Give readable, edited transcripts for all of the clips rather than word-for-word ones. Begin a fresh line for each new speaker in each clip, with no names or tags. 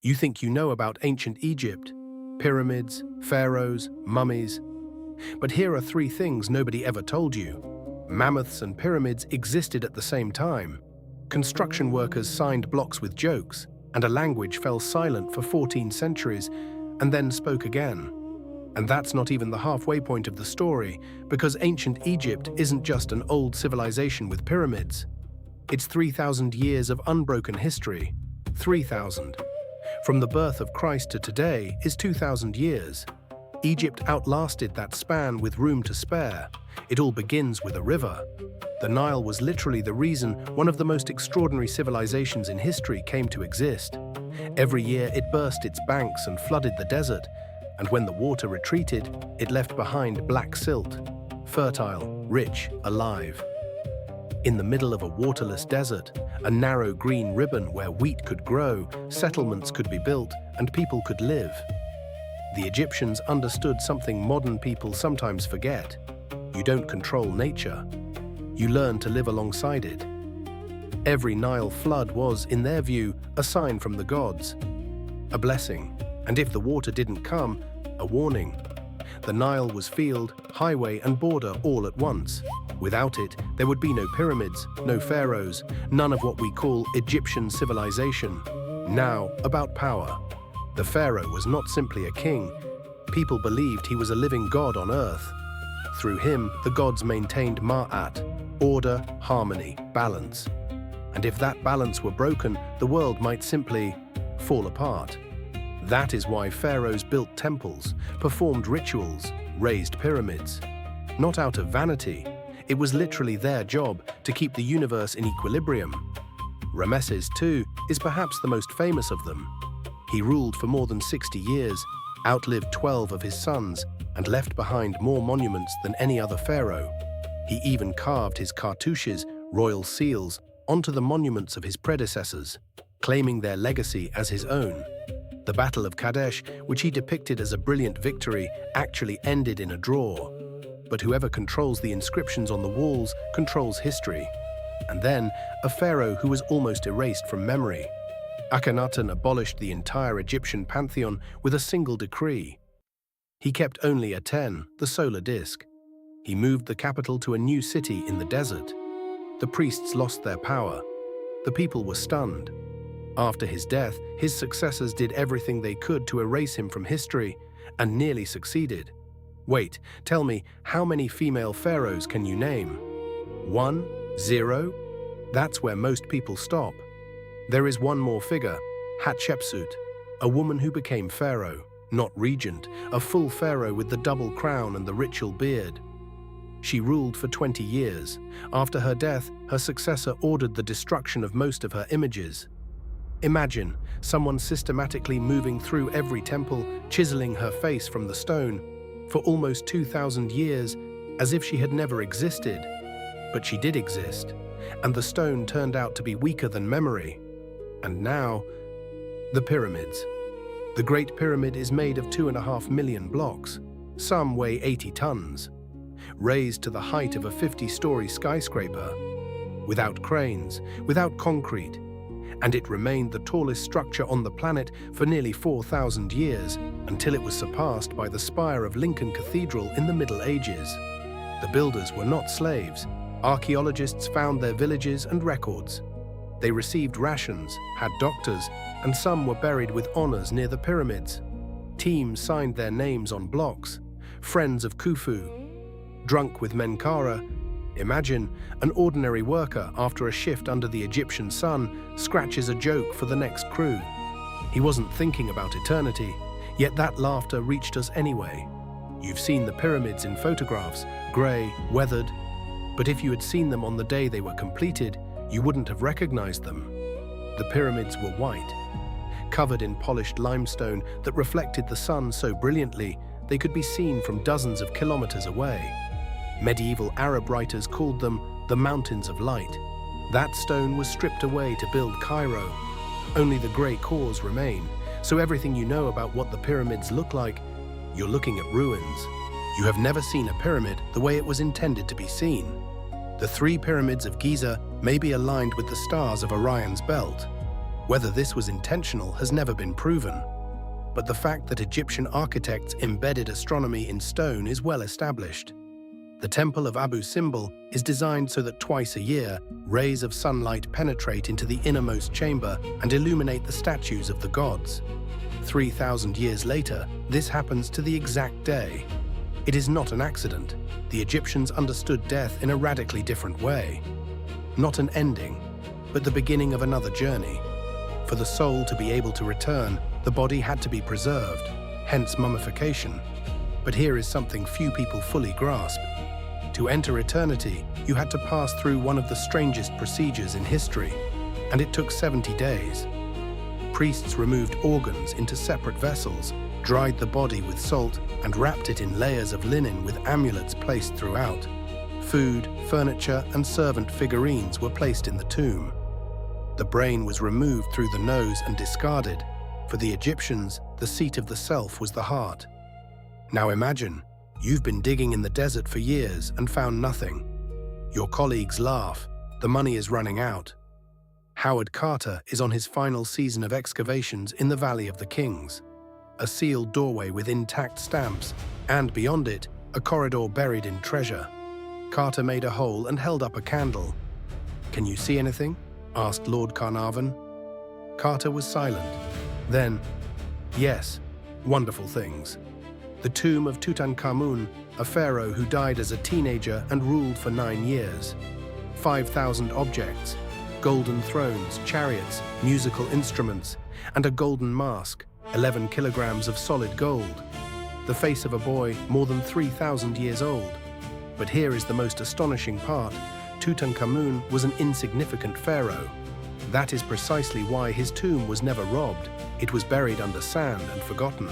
You think you know about ancient Egypt, pyramids, pharaohs, mummies. But here are three things nobody ever told you. Mammoths and pyramids existed at the same time. Construction workers signed blocks with jokes, and a language fell silent for 14 centuries and then spoke again. And that's not even the halfway point of the story, because ancient Egypt isn't just an old civilization with pyramids. It's 3,000 years of unbroken history. 3,000. From the birth of Christ to today is 2,000 years. Egypt outlasted that span with room to spare. It all begins with a river. The Nile was literally the reason one of the most extraordinary civilizations in history came to exist. Every year it burst its banks and flooded the desert, and when the water retreated, it left behind black silt, fertile, rich, alive. In the middle of a waterless desert, a narrow green ribbon where wheat could grow, settlements could be built, and people could live. The Egyptians understood something modern people sometimes forget. You don't control nature. You learn to live alongside it. Every Nile flood was, in their view, a sign from the gods. A blessing, and if the water didn't come, a warning. The Nile was field, highway, and border all at once. Without it, there would be no pyramids, no pharaohs, none of what we call Egyptian civilization. Now, about power. The pharaoh was not simply a king. People believed he was a living god on earth. Through him, the gods maintained ma'at, order, harmony, balance. And if that balance were broken, the world might simply fall apart. That is why pharaohs built temples, performed rituals, raised pyramids. Not out of vanity, it was literally their job to keep the universe in equilibrium. Ramesses II is perhaps the most famous of them. He ruled for more than 60 years, outlived 12 of his sons, and left behind more monuments than any other pharaoh. He even carved his cartouches, royal seals, onto the monuments of his predecessors, claiming their legacy as his own. The Battle of Kadesh, which he depicted as a brilliant victory, actually ended in a draw. But whoever controls the inscriptions on the walls controls history. And then, a pharaoh who was almost erased from memory. Akhenaten abolished the entire Egyptian pantheon with a single decree. He kept only Aten, the solar disk. He moved the capital to a new city in the desert. The priests lost their power. The people were stunned. After his death, his successors did everything they could to erase him from history, and nearly succeeded. Wait, tell me, how many female pharaohs can you name? 1? 0? That's where most people stop. There is one more figure, Hatshepsut, a woman who became pharaoh, not regent, a full pharaoh with the double crown and the ritual beard. She ruled for 20 years. After her death, her successor ordered the destruction of most of her images. Imagine someone systematically moving through every temple, chiseling her face from the stone, for almost 2,000 years, as if she had never existed. But she did exist, and the stone turned out to be weaker than memory. And now, the pyramids. The Great Pyramid is made of 2.5 million blocks. Some weigh 80 tons. Raised to the height of a 50-story skyscraper. Without cranes, without concrete. And it remained the tallest structure on the planet for nearly 4,000 years, until it was surpassed by the spire of Lincoln Cathedral in the Middle Ages. The builders were not slaves. Archaeologists found their villages and records. They received rations, had doctors, and some were buried with honors near the pyramids. Teams signed their names on blocks. Friends of Khufu. Drunk with Menkaure. Imagine an ordinary worker after a shift under the Egyptian sun scratches a joke for the next crew. He wasn't thinking about eternity, yet that laughter reached us anyway. You've seen the pyramids in photographs, grey, weathered, but if you had seen them on the day they were completed, you wouldn't have recognized them. The pyramids were white, covered in polished limestone that reflected the sun so brilliantly they could be seen from dozens of kilometers away. Medieval Arab writers called them the Mountains of Light. That stone was stripped away to build Cairo. Only the grey cores remain, so everything you know about what the pyramids look like, you're looking at ruins. You have never seen a pyramid the way it was intended to be seen. The 3 pyramids of Giza may be aligned with the stars of Orion's belt. Whether this was intentional has never been proven, but the fact that Egyptian architects embedded astronomy in stone is well established. The Temple of Abu Simbel is designed so that twice a year, rays of sunlight penetrate into the innermost chamber and illuminate the statues of the gods. 3,000 years later, this happens to the exact day. It is not an accident. The Egyptians understood death in a radically different way. Not an ending, but the beginning of another journey. For the soul to be able to return, the body had to be preserved, hence mummification. But here is something few people fully grasp. To enter eternity, you had to pass through one of the strangest procedures in history, and it took 70 days. Priests removed organs into separate vessels, dried the body with salt, and wrapped it in layers of linen with amulets placed throughout. Food, furniture, and servant figurines were placed in the tomb. The brain was removed through the nose and discarded. For the Egyptians, the seat of the self was the heart. Now imagine, you've been digging in the desert for years and found nothing. Your colleagues laugh, the money is running out. Howard Carter is on his final season of excavations in the Valley of the Kings. A sealed doorway with intact stamps, and beyond it, a corridor buried in treasure. Carter made a hole and held up a candle. "Can you see anything?" asked Lord Carnarvon. Carter was silent. Then, "Yes, wonderful things. The tomb of Tutankhamun, a pharaoh who died as a teenager and ruled for 9 years. 5,000 objects, golden thrones, chariots, musical instruments, and a golden mask, 11 kilograms of solid gold. The face of a boy more than 3,000 years old. But here is the most astonishing part. Tutankhamun was an insignificant pharaoh. That is precisely why his tomb was never robbed. It was buried under sand and forgotten.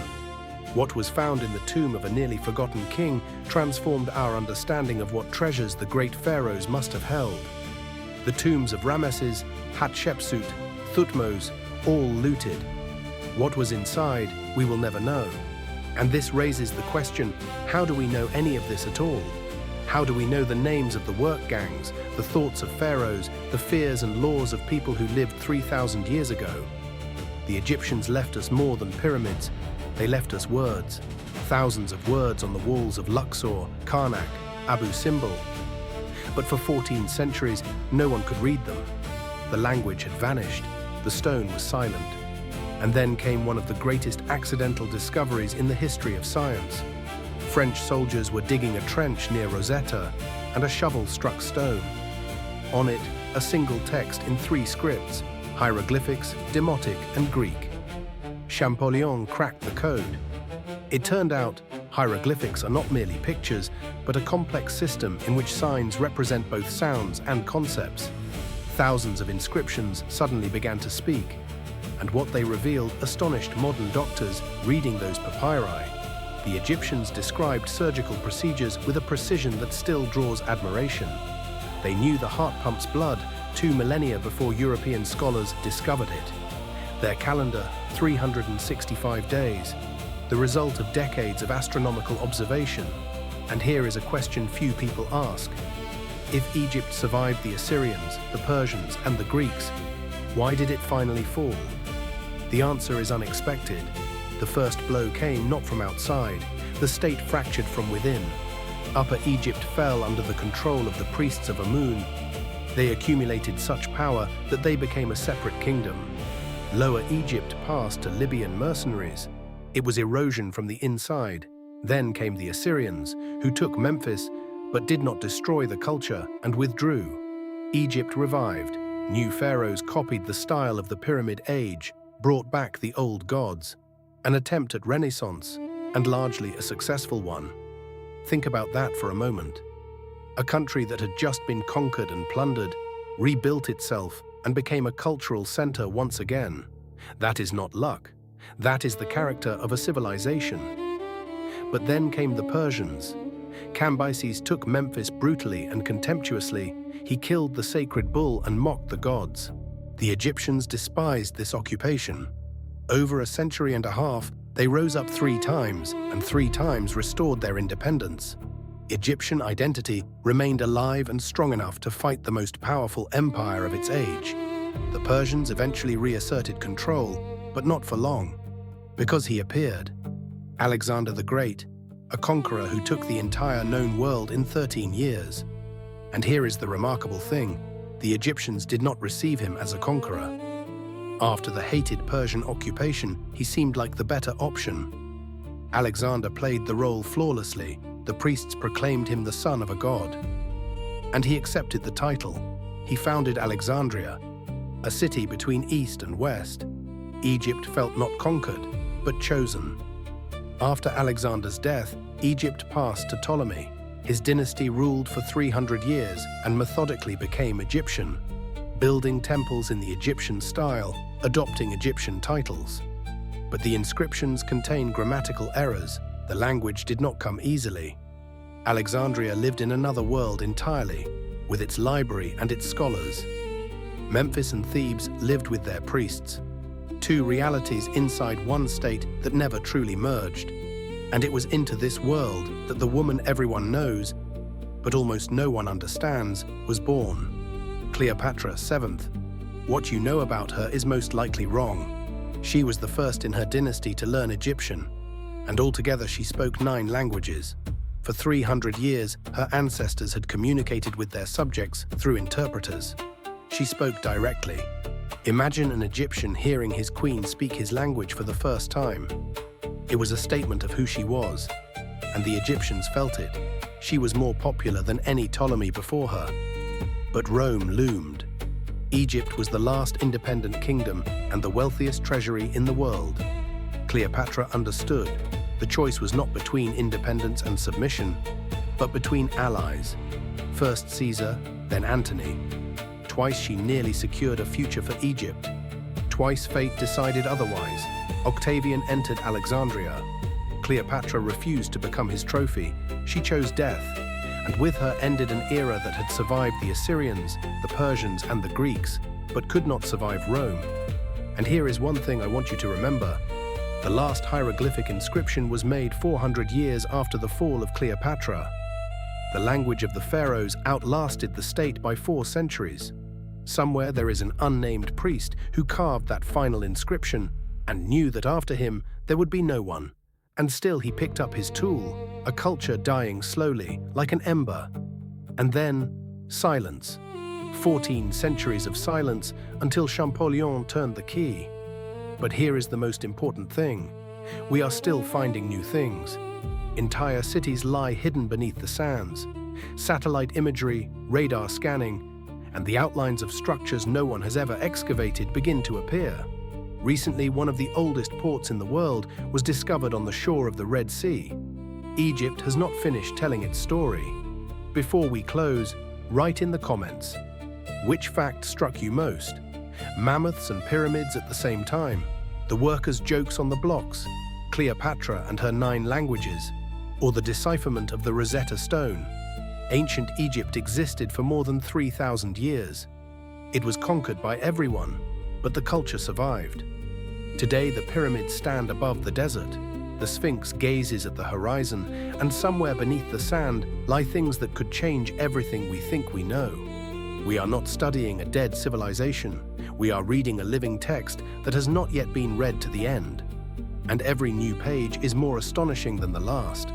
What was found in the tomb of a nearly forgotten king transformed our understanding of what treasures the great pharaohs must have held. The tombs of Ramesses, Hatshepsut, Thutmose, all looted. What was inside, we will never know. And this raises the question, how do we know any of this at all? How do we know the names of the work gangs, the thoughts of pharaohs, the fears and laws of people who lived 3,000 years ago? The Egyptians left us more than pyramids. They left us words. Thousands of words on the walls of Luxor, Karnak, Abu Simbel. But for 14 centuries, no one could read them. The language had vanished. The stone was silent. And then came one of the greatest accidental discoveries in the history of science. French soldiers were digging a trench near Rosetta, and a shovel struck stone. On it, a single text in 3 scripts, hieroglyphics, Demotic, and Greek. Champollion cracked the code. It turned out, hieroglyphics are not merely pictures, but a complex system in which signs represent both sounds and concepts. Thousands of inscriptions suddenly began to speak, and what they revealed astonished modern doctors reading those papyri. The Egyptians described surgical procedures with a precision that still draws admiration. They knew the heart pumps blood 2 millennia before European scholars discovered it. Their calendar, 365 days, the result of decades of astronomical observation. And here is a question few people ask. If Egypt survived the Assyrians, the Persians, and the Greeks, why did it finally fall? The answer is unexpected. The first blow came not from outside. The state fractured from within. Upper Egypt fell under the control of the priests of Amun. They accumulated such power that they became a separate kingdom. Lower Egypt passed to Libyan mercenaries. It was erosion from the inside. Then came the Assyrians, who took Memphis, but did not destroy the culture and withdrew. Egypt revived. New pharaohs copied the style of the Pyramid Age, brought back the old gods. An attempt at Renaissance, and largely a successful one. Think about that for a moment. A country that had just been conquered and plundered, rebuilt itself, and became a cultural center once again. That is not luck. That is the character of a civilization. But then came the Persians. Cambyses took Memphis brutally and contemptuously. He killed the sacred bull and mocked the gods. The Egyptians despised this occupation. Over a century and a half, they rose up 3 times, and 3 times restored their independence. Egyptian identity remained alive and strong enough to fight the most powerful empire of its age. The Persians eventually reasserted control, but not for long, because he appeared. Alexander the Great, a conqueror who took the entire known world in 13 years. And here is the remarkable thing: the Egyptians did not receive him as a conqueror. After the hated Persian occupation, he seemed like the better option. Alexander played the role flawlessly. The priests proclaimed him the son of a god. And he accepted the title. He founded Alexandria, a city between East and West. Egypt felt not conquered, but chosen. After Alexander's death, Egypt passed to Ptolemy. His dynasty ruled for 300 years and methodically became Egyptian, building temples in the Egyptian style, adopting Egyptian titles. But the inscriptions contain grammatical errors. The language did not come easily. Alexandria lived in another world entirely, with its library and its scholars. Memphis and Thebes lived with their priests. Two realities inside one state that never truly merged. And it was into this world that the woman everyone knows, but almost no one understands, was born. Cleopatra, 7th. What you know about her is most likely wrong. She was the first in her dynasty to learn Egyptian, and altogether she spoke 9 languages. For 300 years, her ancestors had communicated with their subjects through interpreters. She spoke directly. Imagine an Egyptian hearing his queen speak his language for the first time. It was a statement of who she was, and the Egyptians felt it. She was more popular than any Ptolemy before her. But Rome loomed. Egypt was the last independent kingdom and the wealthiest treasury in the world. Cleopatra understood. The choice was not between independence and submission, but between allies. First Caesar, then Antony. Twice she nearly secured a future for Egypt. Twice fate decided otherwise. Octavian entered Alexandria. Cleopatra refused to become his trophy. She chose death, and with her ended an era that had survived the Assyrians, the Persians, and the Greeks, but could not survive Rome. And here is one thing I want you to remember. The last hieroglyphic inscription was made 400 years after the fall of Cleopatra. The language of the pharaohs outlasted the state by 4 centuries. Somewhere there is an unnamed priest who carved that final inscription and knew that after him there would be no one. And still he picked up his tool, a culture dying slowly, like an ember. And then, silence. 14 centuries of silence until Champollion turned the key. But here is the most important thing. We are still finding new things. Entire cities lie hidden beneath the sands. Satellite imagery, radar scanning, and the outlines of structures no one has ever excavated begin to appear. Recently, one of the oldest ports in the world was discovered on the shore of the Red Sea. Egypt has not finished telling its story. Before we close, write in the comments. Which fact struck you most? Mammoths and pyramids at the same time, the workers' jokes on the blocks, Cleopatra and her 9 languages, or the decipherment of the Rosetta Stone. Ancient Egypt existed for more than 3,000 years. It was conquered by everyone, but the culture survived. Today, the pyramids stand above the desert. The Sphinx gazes at the horizon, and somewhere beneath the sand lie things that could change everything we think we know. We are not studying a dead civilization. We are reading a living text that has not yet been read to the end. And every new page is more astonishing than the last.